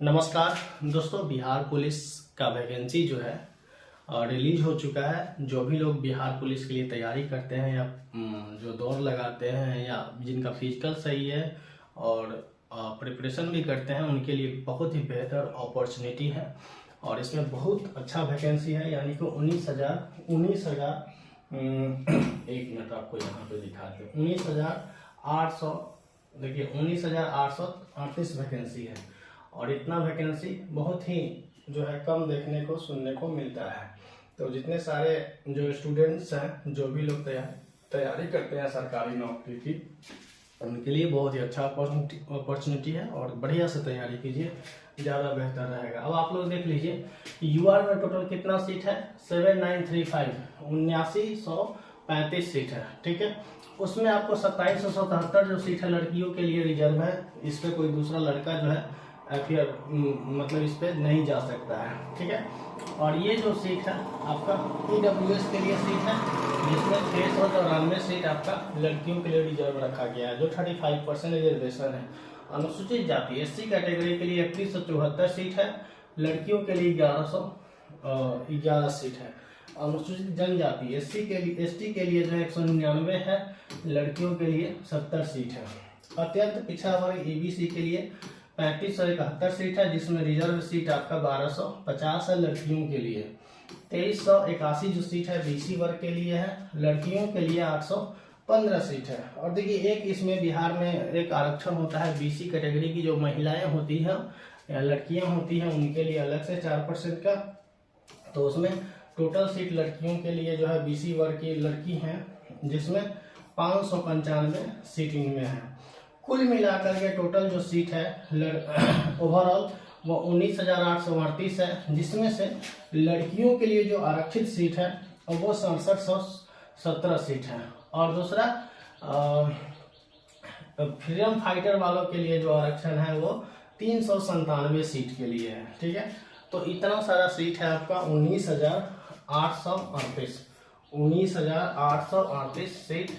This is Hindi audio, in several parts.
नमस्कार दोस्तों, बिहार पुलिस का वैकेंसी जो है रिलीज हो चुका है। जो भी लोग बिहार पुलिस के लिए तैयारी करते हैं या जो दौड़ लगाते हैं या जिनका फिजिकल सही है और प्रिपरेशन भी करते हैं, उनके लिए बहुत ही बेहतर अपॉर्चुनिटी है। और इसमें बहुत अच्छा वैकेंसी है, यानी कि 19,000 एक मिनट आपको यहाँ पे दिखाते हैं। 19,800 देखिए 19,838 वैकेंसी है। और इतना वैकेंसी बहुत ही जो है कम देखने को सुनने को मिलता है। तो जितने सारे जो स्टूडेंट्स हैं, जो भी लोग तैयारी करते हैं सरकारी नौकरी की, उनके लिए बहुत ही अच्छा अपॉर्चुनिटी है। और बढ़िया से तैयारी कीजिए, ज़्यादा बेहतर रहेगा। अब आप लोग देख लीजिए यूआर में टोटल कितना सीट है, 7935 7935 सीट है। ठीक है, उसमें आपको 2777 जो सीट है लड़कियों के लिए रिजर्व है। इस पर कोई दूसरा लड़का जो है फिर मतलब इस पे नहीं जा सकता है। ठीक है, और ये जो सीट है आपका ईडब्ल्यूएस के लिए सीट है, जिसमें 694 सीट आपका लड़कियों के लिए रिजर्व रखा गया है, जो 35% रिजर्वेशन है। अनुसूचित जाति एससी कैटेगरी के लिए 3174 सीट है, लड़कियों के लिए 1111 सीट है। अनुसूचित जनजाति एसटी के लिए जो 199 है, लड़कियों के लिए 70 सीट है। अत्यंत पिछड़ा वर्ग ईबीसी के लिए 3571 सीट है, जिसमें रिजर्व सीट आपका 1250 है लड़कियों के लिए। 2381 जो सीट है बीसी वर्ग के लिए है, लड़कियों के लिए 815 सीट है। और देखिए एक इसमें बिहार में एक आरक्षण होता है बीसी कैटेगरी की, जो महिलाएं होती हैं या लड़कियां होती हैं, उनके लिए अलग से 4% का। तो उसमें टोटल सीट लड़कियों के लिए जो है बीसी वर्ग की लड़की हैं, जिसमें 595 सीट इनमें है। कुल मिलाकर के टोटल जो सीट है ओवरऑल वो 19,838 है, जिसमें से लड़कियों के लिए जो आरक्षित सीट है वो 6717 सीट है। और दूसरा फ्रीडम फाइटर वालों के लिए जो आरक्षण है वो 397 सीट के लिए है। ठीक है, तो इतना सारा सीट है आपका 19,838 सीट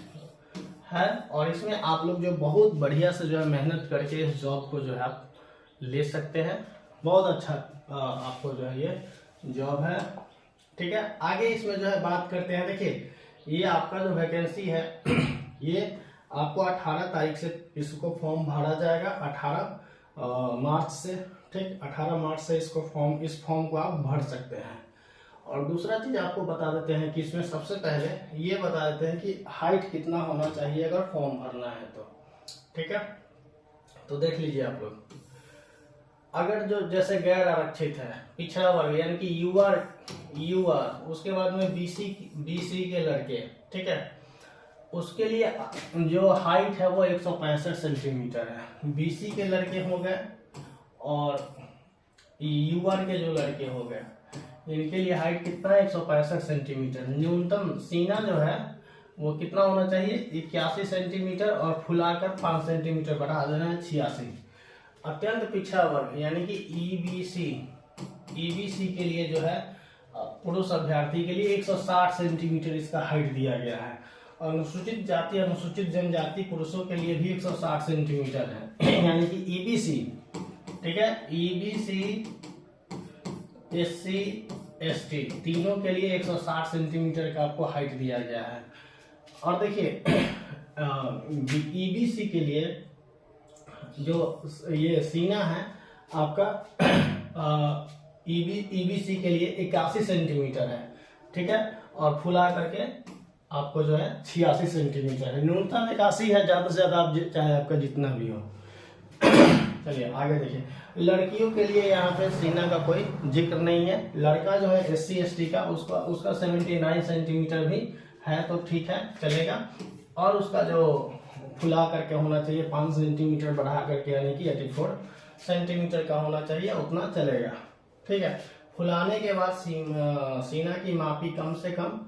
है। और इसमें आप लोग जो बहुत बढ़िया से जो है मेहनत करके इस जॉब को जो है आप ले सकते हैं। बहुत अच्छा आपको जो है ये जॉब है। ठीक है, आगे इसमें जो है बात करते हैं। देखिए ये आपका जो वैकेंसी है ये आपको 18 तारीख से इसको फॉर्म भरा जाएगा, 18 मार्च से। ठीक, 18 मार्च से इस फॉर्म को आप भर सकते हैं। और दूसरा चीज आपको बता देते हैं कि इसमें सबसे पहले ये बता देते हैं कि हाइट कितना होना चाहिए अगर फॉर्म भरना है तो। ठीक है, तो देख लीजिए आप लोग, अगर जो जैसे गैर आरक्षित है, पिछड़ा वर्ग यानी कि यूआर, उसके बाद में बीसी के लड़के, ठीक है, उसके लिए जो हाइट है वो 165 सेंटीमीटर है। बीसी के लड़के हो गए और यूआर के जो लड़के हो गए, इनके लिए हाइट कितना है, 165 सेंटीमीटर। न्यूनतम सीना जो है वो कितना होना चाहिए, 81 सेंटीमीटर, और फुलाकर 5 सेंटीमीटर बढ़ा देना है, 86। अत्यंत पिछड़ा वर्ग यानी कि ईबीसी के लिए जो है पुरुष अभ्यर्थी के लिए 160 सेंटीमीटर इसका हाइट दिया गया है। अनुसूचित जाति अनुसूचित जनजाति पुरुषों के लिए भी 160 सेंटीमीटर है, यानी कि ईबीसी। ठीक है, ईबीसी एससी एसटी तीनों के लिए 160 सेंटीमीटर का आपको हाइट दिया गया है। और देखिए ईबीसी के लिए जो ये सीना है आपका ईबीसी के लिए 81 सेंटीमीटर है। ठीक है, और फुला करके आपको जो है 86 सेंटीमीटर है। न्यूनतम 81 है, ज्यादा से ज्यादा आप चाहे आपका जितना भी हो। चलिए आगे देखिए, लड़कियों के लिए यहाँ पे सीना का कोई जिक्र नहीं है। लड़का जो है एससी एसटी का उसका 79 सेंटीमीटर भी है तो ठीक है, चलेगा। और उसका जो फुला करके होना चाहिए 5 सेंटीमीटर बढ़ा करके, यानी कि 84 सेंटीमीटर का होना चाहिए, उतना चलेगा। ठीक है, फुलाने के बाद सीना की मापी कम से कम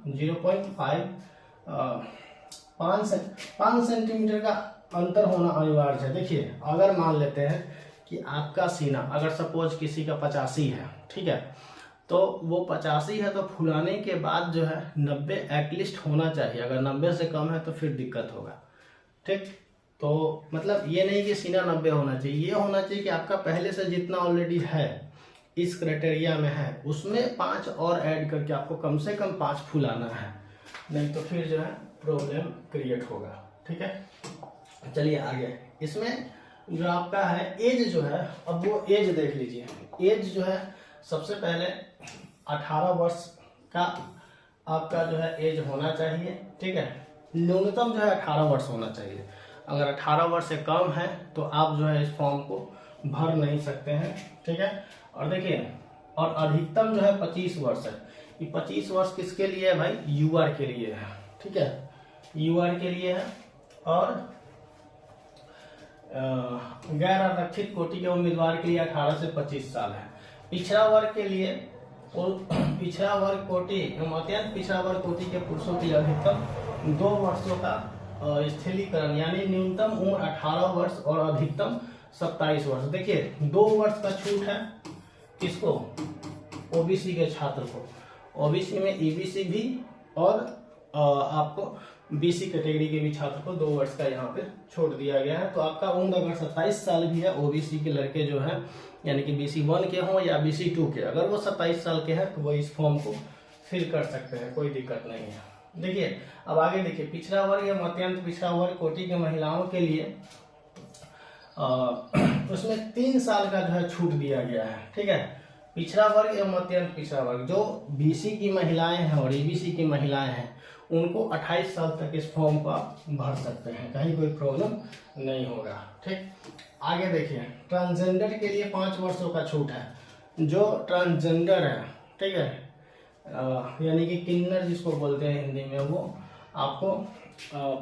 5 सेंटीमीटर का अंतर होना अनिवार्य है। देखिए अगर मान लेते हैं कि आपका सीना अगर सपोज किसी का 85 है, ठीक है, तो वो 85 है तो फुलाने के बाद जो है 90 एटलीस्ट होना चाहिए। अगर 90 से कम है तो फिर दिक्कत होगा। ठीक, तो मतलब ये नहीं कि सीना 90 होना चाहिए, ये होना चाहिए कि आपका पहले से जितना ऑलरेडी है इस क्राइटेरिया में है उसमें 5 और ऐड करके आपको कम से कम 5 फुल आना है, नहीं तो फिर जो है प्रॉब्लम क्रिएट होगा। ठीक है, चलिए आगे। इसमें जो आपका है एज जो है, अब वो एज देख लीजिए। एज जो है सबसे पहले 18 वर्ष का आपका जो है एज होना चाहिए। ठीक है, न्यूनतम जो है 18 वर्ष होना चाहिए। अगर 18 वर्ष से कम है तो आप जो है इस फॉर्म को भर नहीं सकते हैं। ठीक है, और देखिए, और अधिकतम जो है 25 वर्ष है। ये 25 वर्ष किसके लिए है भाई? यूआर के लिए है। ठीक है, यूआर के लिए है। और गैर आरक्षित कोटि के उम्मीदवार के लिए 18 से 25 साल है। पिछड़ा वर्ग के लिए और पिछड़ा वर्ग कोटि एवं अत्यंत पिछड़ा वर्ग कोटि के पुरुषों के लिए अधिकतम 2 वर्षों का स्थिरीकरण, यानी न्यूनतम उम्र 18 वर्ष और अधिकतम 27 वर्ष। देखिए 2 वर्ष का छूट है किसको? ओबीसी के छात्र को। ओबीसी में ईबीसी भी और आपको बीसी कैटेगरी के भी छात्र को 2 वर्ष का यहाँ पे छूट दिया गया है। तो आपका उम्र अगर 27 साल भी है, ओबीसी के लड़के जो है यानी कि BC 1 के हों या BC 2 के, अगर वो 27 साल के हैं तो वो इस फॉर्म को फिल कर सकते हैं, कोई दिक्कत नहीं है। देखिए अब आगे देखिए, पिछड़ा वर्ग या अत्यंत पिछड़ा वर्ग कोटि के महिलाओं के लिए उसमें 3 साल का जो है छूट दिया गया है। ठीक है, पिछड़ा वर्ग एवं अत्यंत पिछड़ा वर्ग जो BC की महिलाएं हैं और EBC की महिलाएं हैं उनको 28 साल तक इस फॉर्म को आप भर सकते हैं, कहीं कोई प्रॉब्लम नहीं होगा। ठीक, आगे देखिए, ट्रांसजेंडर के लिए 5 वर्षों का छूट है। जो ट्रांसजेंडर है, ठीक है, यानी कि किन्नर जिसको बोलते हैं हिंदी में, वो आपको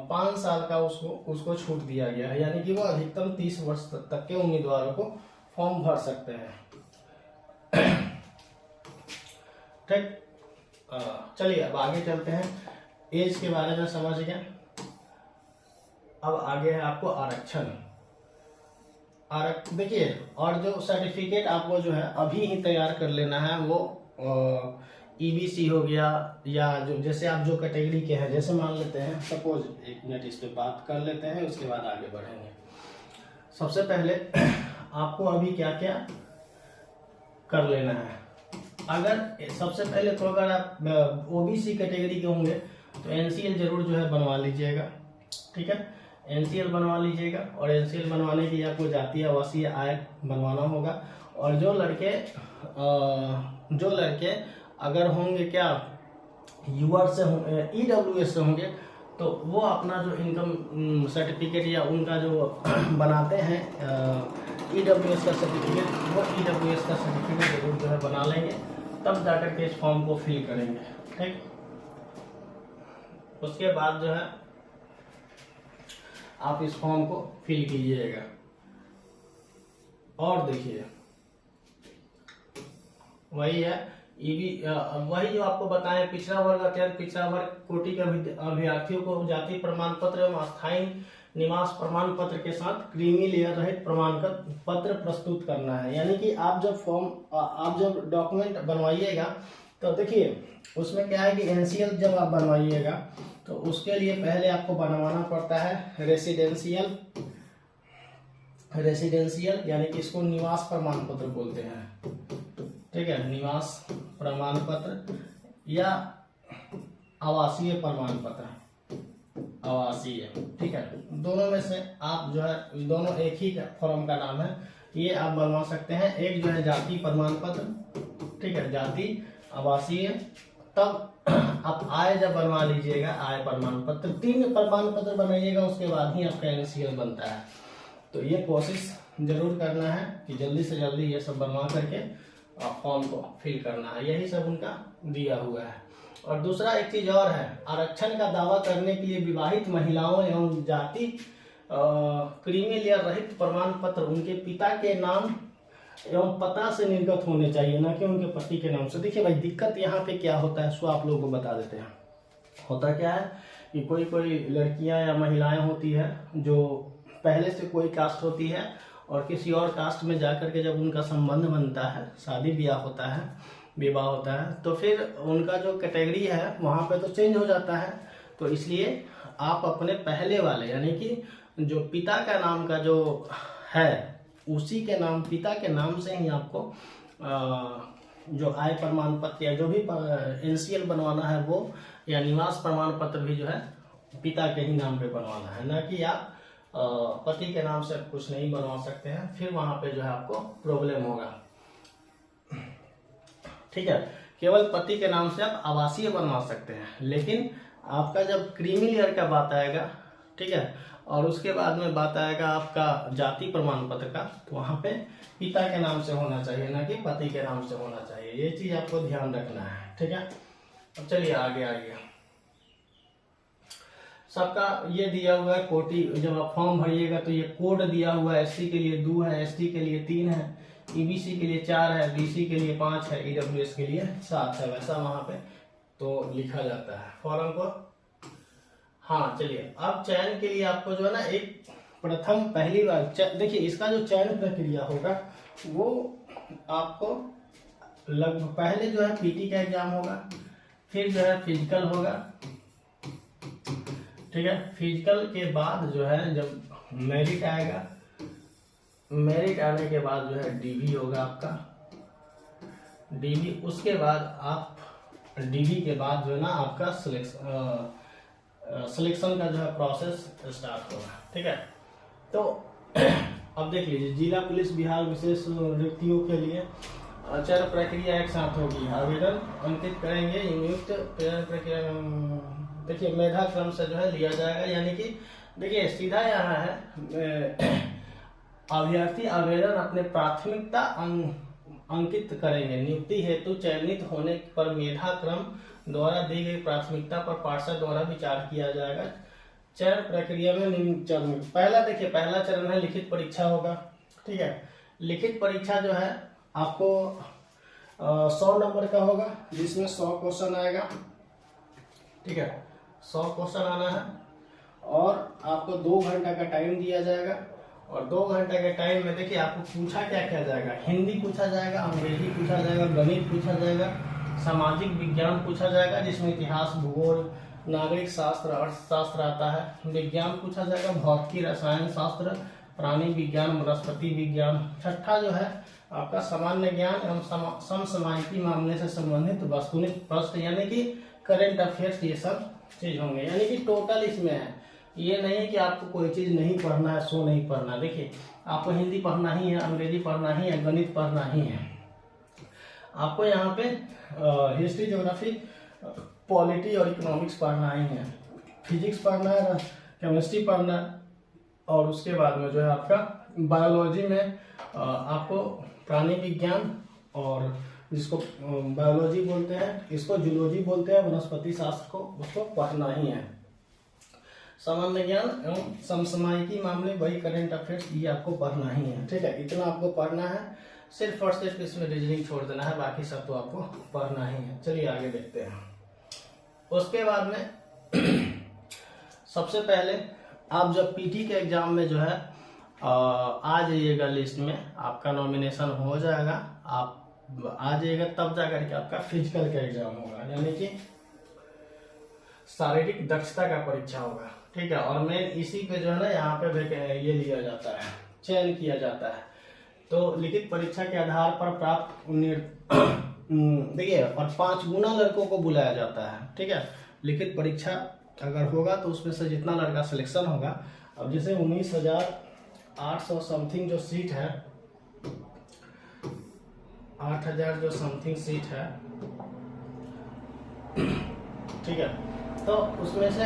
5 साल का उसको छूट दिया गया है, यानी कि वो अधिकतम 30 वर्ष तक के उम्मीदवारों को फॉर्म भर सकते हैं। ठीक, चलिए अब आगे चलते हैं। एज के बारे में समझ गए। अब आगे है आपको आरक्षण। देखिए, और जो सर्टिफिकेट आपको जो है अभी ही तैयार कर लेना है वो EBC हो गया, या जो जैसे आप जो कैटेगरी के हैं, जैसे मान लेते हैं सपोज, 1 मिनट इस पे बात कर लेते हैं, उसके बाद आगे बढ़ेंगे। सबसे पहले आपको अभी क्या क्या कर लेना है। अगर सबसे पहले तो अगर आप OBC कैटेगरी के होंगे तो NCL जरूर जो है बनवा लीजिएगा। ठीक है, NCL बनवा लीजिएगा, और NCL बनवाने के लिए आपको जातीय आवासीय आय बनवाना होगा। और जो लड़के अगर होंगे क्या यूआर से EWS से होंगे तो वो अपना जो इनकम सर्टिफिकेट या उनका जो बनाते हैं EWS का सर्टिफिकेट, वो EWS का सर्टिफिकेट जरूर जो है बना लेंगे, तब जाकर के इस फॉर्म को फिल करेंगे। ठीक, उसके बाद जो है आप इस फॉर्म को फिल कीजिएगा। और देखिए वही है वही जो आपको बताएं, पिछड़ा वर्ग अत्यंत पिछड़ा वर्ग कोटि के अभ्यर्थियों को जाति प्रमाण पत्र एवं अस्थायी निवास प्रमाण पत्र के साथ क्रीमी लेयर रहित प्रमाण पत्र प्रस्तुत करना है। यानी कि आप जब डॉक्यूमेंट बनवाइएगा तो देखिए उसमें क्या है कि NCL जब आप बनवाइएगा तो उसके लिए पहले आपको बनवाना पड़ता है रेसिडेंशियल, यानी कि इसको निवास प्रमाण पत्र बोलते हैं। ठीक है, निवास प्रमाण पत्र या आवासीय प्रमाण पत्र, आवासीय। ठीक है, दोनों में से आप जो है, दोनों एक ही फॉर्म का नाम है, ये आप बनवा सकते हैं। एक जो है जाति प्रमाण पत्र, ठीक है, जाति आवासीय, तब आप आय जब बनवा लीजिएगा, आय प्रमाण पत्र, 3 प्रमाण पत्र बनाइएगा, उसके बाद ही आपका NCL बनता है। तो ये कोशिश जरूर करना है कि जल्दी से जल्दी ये सब बनवा करके फॉर्म को फिल करना है, यही सब उनका दिया हुआ है। और दूसरा एक चीज और है, आरक्षण का दावा करने के लिए विवाहित महिलाओं एवं जाति क्रीमी लेयर रहित प्रमाण पत्र उनके पिता के नाम एवं पता से निर्गत होने चाहिए, ना कि उनके पति के नाम से। देखिए भाई, दिक्कत यहाँ पे क्या होता है सो आप लोगों को बता देते हैं। होता क्या है कि कोई लड़कियां या महिलाएं होती है जो पहले से कोई कास्ट होती है और किसी और कास्ट में जाकर के जब उनका संबंध बनता है, शादी ब्याह होता है, विवाह होता है, तो फिर उनका जो कैटेगरी है वहाँ पे तो चेंज हो जाता है। तो इसलिए आप अपने पहले वाले यानी कि जो पिता का नाम का जो है उसी के नाम, पिता के नाम से ही आपको जो आय प्रमाण पत्र या जो भी एनसीएल बनवाना है वो, या निवास प्रमाण पत्र भी जो है पिता के ही नाम पे बनवाना है, ना कि आप पति के नाम से कुछ नहीं बनवा सकते हैं, फिर वहां पे जो है आपको प्रॉब्लम होगा। ठीक है, केवल पति के नाम से आप आवासीय बनवा सकते हैं, लेकिन आपका जब क्रीमी लेयर का बात आएगा, ठीक है, और उसके बाद में बात आएगा आपका जाति प्रमाण पत्र का, तो वहां पे पिता के नाम से होना चाहिए, ना कि पति के नाम से होना चाहिए। ये चीज आपको ध्यान रखना है। ठीक है, अब चलिए आगे सबका ये दिया हुआ है कोटि, जब आप फॉर्म भरिएगा तो ये कोड दिया हुआ है। एससी के लिए 2 है, एसटी के लिए 3 है, ईबीसी के लिए 4 है, बीसी के लिए 5 है, ईडब्ल्यूएस के लिए 7 है, वैसा वहां पे तो लिखा जाता है फॉर्म को। हाँ चलिए, अब चयन के लिए आपको जो है ना एक प्रथम पहली बार देखिए, इसका जो चयन प्रक्रिया होगा वो आपको लगभग पहले जो है पीटी का एग्जाम होगा, फिर जो है फिजिकल होगा। ठीक है, फिजिकल के बाद जो है जब मेरिट आएगा, मेरिट आने के बाद जो है डीवी होगा आपका, डीवी, उसके बाद आप डीवी के बाद जो है ना आपका सिलेक्शन का जो है प्रोसेस स्टार्ट होगा। ठीक है, तो अब देख लीजिए, जिला पुलिस बिहार विशेष रिक्तियों के लिए चयन प्रक्रिया एक साथ होगी। आवेदन अंकित करेंगे, नियुक्त चयन प्रक्रिया देखिए मेधा क्रम से जो है लिया जाएगा, यानी कि देखिए सीधा यहाँ है अभ्यर्थी आवेदन अपने प्राथमिकता अंकित करेंगे। नियुक्ति हेतु चयनित होने पर मेधा क्रम द्वारा दी गई प्राथमिकता पर पार्षद द्वारा विचार किया जाएगा। चयन प्रक्रिया में निम्न चरण, पहला देखिए पहला चरण है लिखित परीक्षा होगा। ठीक है, लिखित परीक्षा जो है आपको 100 नंबर का होगा, जिसमें 100 क्वेश्चन आएगा। ठीक है, 100 क्वेश्चन आना है और आपको 2 घंटा का टाइम दिया जाएगा। और 2 घंटे के टाइम में देखिए आपको पूछा क्या क्या जाएगा, हिंदी पूछा जाएगा, अंग्रेजी पूछा जाएगा, गणित पूछा जाएगा, सामाजिक विज्ञान पूछा जाएगा जिसमें इतिहास, भूगोल, नागरिक शास्त्र, अर्थशास्त्र आता है, विज्ञान पूछा जाएगा, भौतिकी, रसायन शास्त्र, प्राणी विज्ञान, वनस्पति विज्ञान। छठा जो है आपका सामान्य ज्ञान एवं समसामयिकी मामले से संबंधित वस्तुनिष्ठ प्रश्न, यानी कि करेंट अफेयर्स, ये सब चीज होंगे। यानी कि टोटल इसमें है, ये नहीं है कि आपको कोई चीज नहीं पढ़ना है, सो नहीं पढ़ना। देखिए आपको हिंदी पढ़ना ही है, अंग्रेजी पढ़ना ही है, गणित पढ़ना ही है, आपको यहाँ पे हिस्ट्री, ज्योग्राफी, पॉलिटी और इकोनॉमिक्स पढ़ना ही है, फिजिक्स पढ़ना है, केमिस्ट्री पढ़ना है, और उसके बाद में जो है आपका बायोलॉजी में आपको प्राणी विज्ञान, और जिसको बायोलॉजी बोलते हैं, इसको जूलॉजी बोलते हैं, वनस्पति शास्त्र को, उसको पढ़ना ही है। सामान्य ज्ञान एवं समसामयिकी मामले, वही करेंट अफेयर्स, ये आपको पढ़ना ही है। ठीक है, इतना आपको पढ़ना है, सिर्फ फर्स्ट स्टेज इसमें रीजनिंग छोड़ देना है, बाकी सब तो आपको पढ़ना ही है। चलिए आगे देखते हैं। उसके बाद में सबसे पहले आप जब पीटी के एग्जाम में जो है आ जाइएगा, लिस्ट में आपका नॉमिनेशन हो जाएगा, आप आ जाइएगा, तब जाकर के आपका फिजिकल का एग्जाम होगा, यानी कि शारीरिक दक्षता का परीक्षा होगा। ठीक है, और मेन इसी पे जो है ना यहाँ पे ये लिया जाता है, चयन किया जाता है। तो लिखित परीक्षा के आधार पर प्राप्त देखिए, और 5 गुना लड़कों को बुलाया जाता है। ठीक है, लिखित परीक्षा अगर होगा तो उसमें से जितना लड़का सिलेक्शन होगा, अब जैसे 19,800 समथिंग जो सीट है, 8,000 जो समथिंग सीट है, ठीक है, तो उसमें से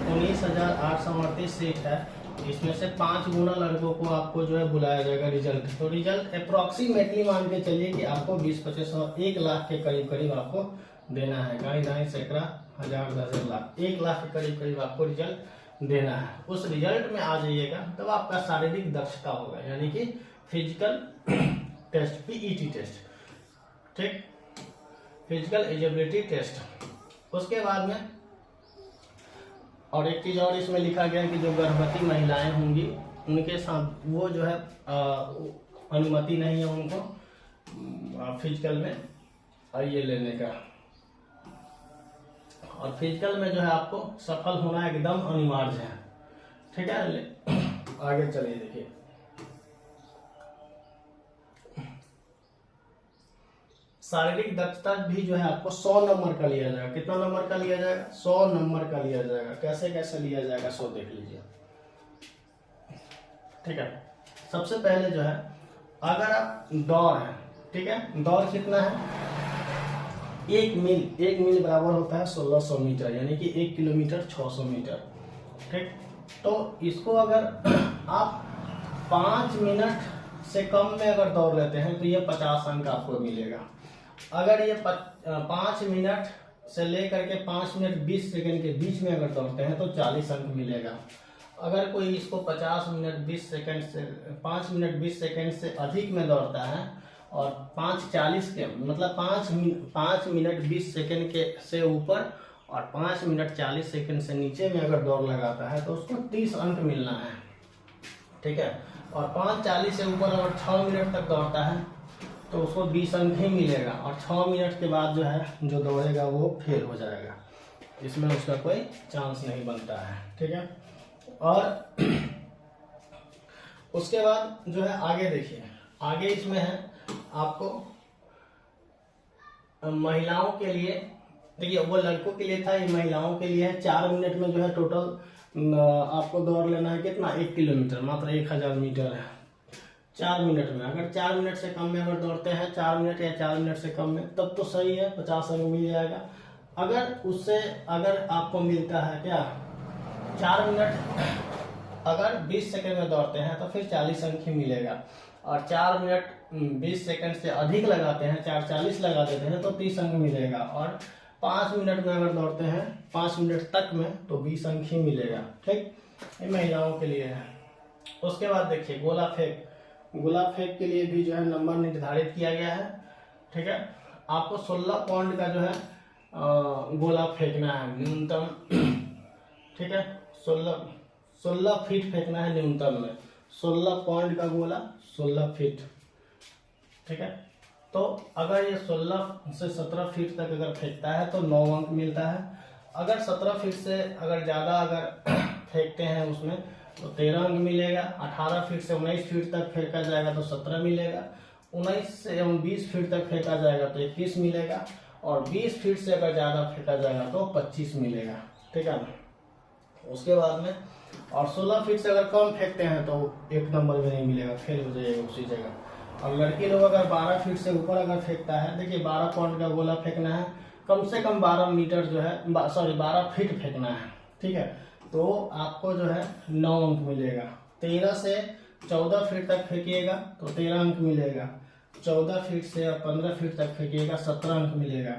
19,838 सीट है, इसमें से 5 गुना लड़कों को आपको जो है बुलाया जाएगा रिजल्ट। तो रिजल्ट अप्रोक्सीमेटली मान के चलिए कि आपको 20-25 और 1 लाख के करीब करीब आपको देना है, गाई दाई सैकड़ा, हजार, 10 लाख, 1 लाख के करीब करीब आपको रिजल्ट देना है। उस रिजल्ट में आ जाइएगा तब आपका शारीरिक दक्षता होगा, यानी कि फिजिकल टेस्ट, पीईटी टेस्ट। ठीक, फिजिकल एजिबिलिटी टेस्ट। उसके बाद में और एक चीज और इसमें लिखा गया है कि जो गर्भवती महिलाएं होंगी उनके साथ वो जो है अनुमति नहीं है उनको फिजिकल में ये लेने का। और फिजिकल में जो है आपको सफल होना एकदम अनिवार्य है। ठीक है, आगे चलिए देखिए। शारीरिक दक्षता भी जो है आपको 100 नंबर का लिया जाएगा। कितना नंबर का लिया जाएगा? 100 नंबर का लिया जाएगा। कैसे कैसे लिया जाएगा 100 देख लीजिए। ठीक है, सबसे पहले जो है अगर आप दौड़ है, ठीक है, दौड़ कितना है? 1 मील बराबर होता है 1600 मीटर, यानी कि 1 किलोमीटर 600 मीटर। ठीक, तो इसको अगर आप 5 मिनट से कम में अगर दौड़ लेते हैं तो ये 50 अंक आपको मिलेगा। अगर ये 5 मिनट से लेकर के 5 मिनट 20 सेकंड के बीच में अगर दौड़ते हैं तो 40 अंक मिलेगा। अगर कोई इसको 5 मिनट 20 सेकंड से अधिक में दौड़ता है और 5:40 के मतलब 5 मिनट 20 सेकंड के से ऊपर और 5 मिनट 40 सेकंड से नीचे में अगर दौड़ लगाता है तो उसको 30 अंक मिलना है। ठीक है, और 5:40 से ऊपर अगर 6 मिनट तक दौड़ता है तो उसको 20 अंक ही मिलेगा, और 6 मिनट के बाद जो है जो दौड़ेगा वो फेल हो जाएगा, इसमें उसका कोई चांस नहीं बनता है। ठीक है, और उसके बाद जो है आगे देखिए, आगे इसमें है आपको महिलाओं के लिए, देखिए वो लड़कों के लिए था, ये महिलाओं के लिए है। 4 मिनट में जो है टोटल आपको दौड़ लेना है कितना? 1 किलोमीटर, मात्र 1000 मीटर है 4 मिनट में। अगर 4 मिनट से कम में अगर दौड़ते हैं 4 मिनट या 4 मिनट से कम में, तब तो सही है, 50 अंक मिल जाएगा। अगर उससे अगर आपको मिलता है क्या 4 मिनट अगर 20 सेकंड में दौड़ते हैं तो फिर 40 अंक ही मिलेगा, और 4 मिनट 20 सेकंड से अधिक लगाते हैं, 4:40 लगा देते हैं तो 30 अंक मिलेगा, और 5 मिनट में अगर दौड़ते हैं 5 मिनट तक में तो 20 अंक ही मिलेगा। ठीक, ये महिलाओं के लिए है। उसके बाद देखिए गोला फेंक, गोला फेंक के लिए भी जो है नंबर निर्धारित किया गया है। ठीक है, आपको 16 पाउंड का जो है गोला फेंकना है न्यूनतम। ठीक है, 16 फीट फेंकना है न्यूनतम में, 16 पाउंड का गोला 16 फीट। ठीक है, तो अगर ये 16 से 17 फीट तक अगर फेंकता है तो 9 अंक मिलता है। अगर 17 फीट से अगर ज़्यादा अगर फेंकते हैं उसमें तो 13 अंक मिलेगा। 18 फीट से 19 फीट तक फेंका जाएगा तो 17 मिलेगा। 19 से 20 फीट तक फेंका जाएगा तो 21 मिलेगा, और 20 फीट से अगर ज़्यादा फेंका जाएगा तो 25 मिलेगा। ठीक है ना, उसके बाद में और 16 फीट से अगर कम फेंकते हैं तो 1 नंबर भी नहीं मिलेगा, फेल हो जाएगा उसी जगह। और लड़की लोग अगर 12 फीट से ऊपर अगर फेंकता है, देखिए 12 पाउंड का गोला फेंकना है, कम से कम 12 मीटर जो है 12 फीट फेंकना है। ठीक है, तो आपको जो है 9 अंक मिलेगा। 13 से 14 फीट तक फेंकिएगा तो 13 अंक मिलेगा। 14 फीट से 15 फीट तक फेंकिएगा 17 अंक मिलेगा,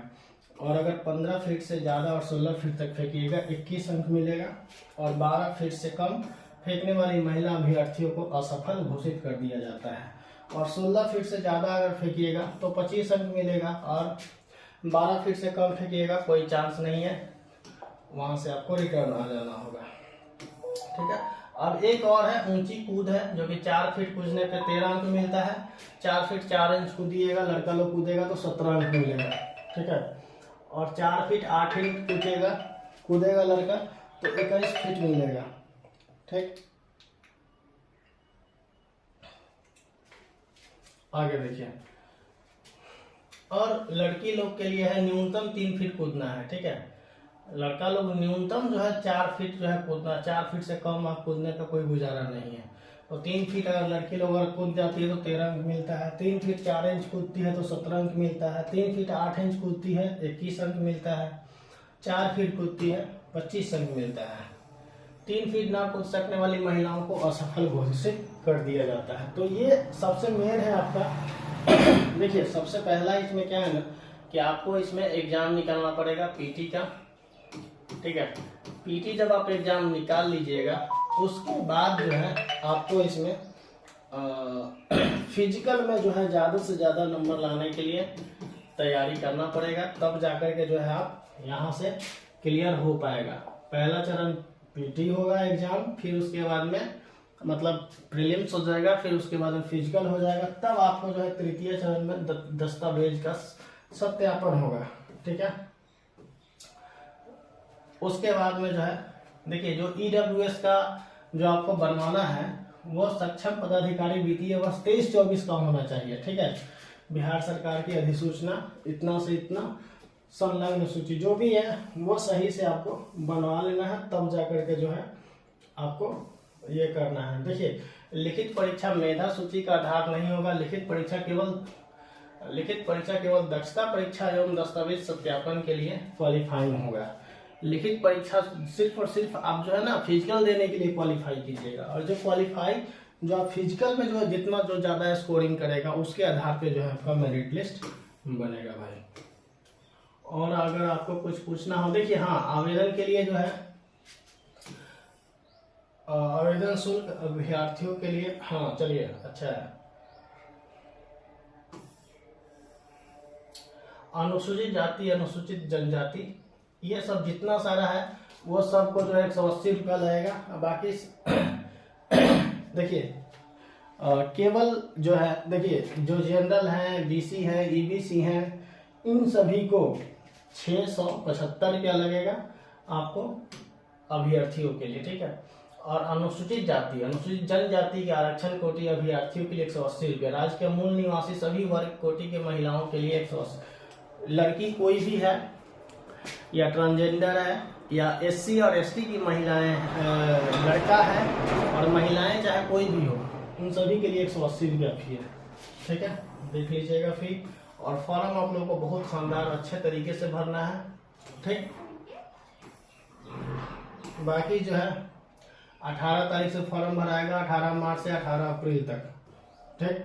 और अगर 15 फीट से ज़्यादा और 16 फीट तक फेंकिएगा 21 अंक मिलेगा, और 12 फीट से कम फेंकने वाली महिला अभ्यर्थियों को असफल घोषित कर दिया जाता है। और 16 फीट से ज़्यादा अगर फेंकिएगा तो 25 अंक मिलेगा, और 12 फीट से कम फेंकिएगा कोई चांस नहीं है, वहाँ से आपको रिटर्न आ जाना होगा। ठीक है, अब एक और है ऊंची कूद है, जो कि 4 फीट कूदने पे 13 अंक मिलता है। 4 फीट 4 इंच कूदिएगा, लड़का लोग कूदेगा तो 17 अंक मिलेगा। ठीक है, और 4 फीट 8 इंच कूदेगा लड़का तो 21 फीट मिलेगा। ठीक, आगे देखिए, और लड़की लोग के लिए है न्यूनतम 3 फीट कूदना है। ठीक है, लड़का लोग न्यूनतम जो है 4 फीट जो है कूदना, 4 फीट से कम आप कूदने का कोई गुजारा नहीं है। तो 3 फीट अगर लड़की लोग अगर कूद जाती है तो 13 अंक मिलता है। 3 फीट 4 इंच कूदती है तो 17 अंक मिलता है। 3 फीट 8 इंच कूदती है 21 अंक मिलता है। 4 फीट कूदती है 25 अंक मिलता है। 3 फीट ना कूद सकने वाली महिलाओं को असफल घोषित कर दिया जाता है। तो ये सबसे मेन है आपका। देखिए सबसे पहला इसमें क्या है ना कि आपको इसमें एग्जाम निकालना पड़ेगा पीटी का। ठीक है, पीटी जब आप एग्जाम निकाल लीजिएगा उसके बाद जो है आपको इसमें फिजिकल में जो है ज़्यादा से ज़्यादा नंबर लाने के लिए तैयारी करना पड़ेगा, तब जाकर के जो है आप यहाँ से क्लियर हो पाएगा। पहला चरण पीटी होगा एग्जाम, फिर उसके बाद में मतलब प्रीलिम्स हो जाएगा, फिर उसके बाद में फिजिकल हो जाएगा, तब आपको जो है तृतीय चरण में दस्तावेज का सत्यापन होगा। ठीक है, उसके बाद में जो है देखिए, जो EWS का जो आपको बनवाना है वो सक्षम पदाधिकारी वित्तीय वर्ष 23-24 का होना चाहिए। ठीक है, बिहार सरकार की अधिसूचना इतना से इतना संलग्न सूची जो भी है वो सही से आपको बनवा लेना है, तब जाकर के जो है आपको ये करना है। देखिए, लिखित परीक्षा मेधा सूची का आधार नहीं होगा। लिखित परीक्षा केवल दक्षता परीक्षा एवं दस्तावेज सत्यापन के लिए क्वालिफाइंग होगा। लिखित परीक्षा सिर्फ और सिर्फ आप जो है ना फिजिकल देने के लिए क्वालिफाई कीजिएगा, और जो आप फिजिकल में जो है जितना जो ज्यादा स्कोरिंग करेगा उसके आधार पे जो है आपका मेरिट लिस्ट बनेगा भाई। और अगर आपको कुछ पूछना हो, देखिए हाँ, आवेदन के लिए जो है आवेदन शुल्क अभ्यर्थियों के लिए, हाँ चलिए अच्छा है, अनुसूचित जाति अनुसूचित जनजाति ये सब जितना सारा है वो सबको जो है 180 रुपया लगेगा। बाकी देखिए केवल जो है, देखिए जो जनरल है, BC है, EBC है, इन सभी को 675 रुपया लगेगा आपको अभ्यर्थियों के लिए। ठीक है, और अनुसूचित जाति अनुसूचित जनजाति के आरक्षण कोटि अभ्यर्थियों के लिए 180 रुपया। राज्य के मूल निवासी सभी वर्ग कोटि के महिलाओं के लिए 180। लड़की कोई भी है या ट्रांसजेंडर है या SC और ST की महिलाएं, लड़का है और महिलाएं चाहे कोई भी हो, उन सभी के लिए 180 रुपया फी है। ठीक है, देख लीजिएगा फी। और फॉर्म आप लोगों को बहुत शानदार अच्छे तरीके से भरना है। ठीक, बाकी जो है 18 तारीख से फॉर्म भराएगा, 18 मार्च से 18 अप्रैल तक। ठीक,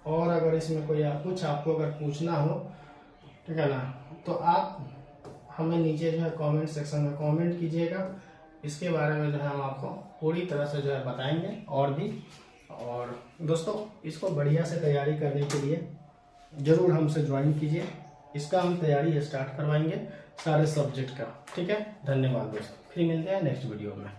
और अगर इसमें कोई कुछ आपको अगर पूछना हो, ठीक है ना, तो आप हमें नीचे जो है कमेंट सेक्शन में कमेंट कीजिएगा। इसके बारे में जो है हम आपको पूरी तरह से जो है बताएंगे और भी। और दोस्तों, इसको बढ़िया से तैयारी करने के लिए जरूर हमसे ज्वाइन कीजिए। इसका हम तैयारी स्टार्ट करवाएंगे सारे सब्जेक्ट का। ठीक है, धन्यवाद दोस्तों, फिर मिलते हैं नेक्स्ट वीडियो में।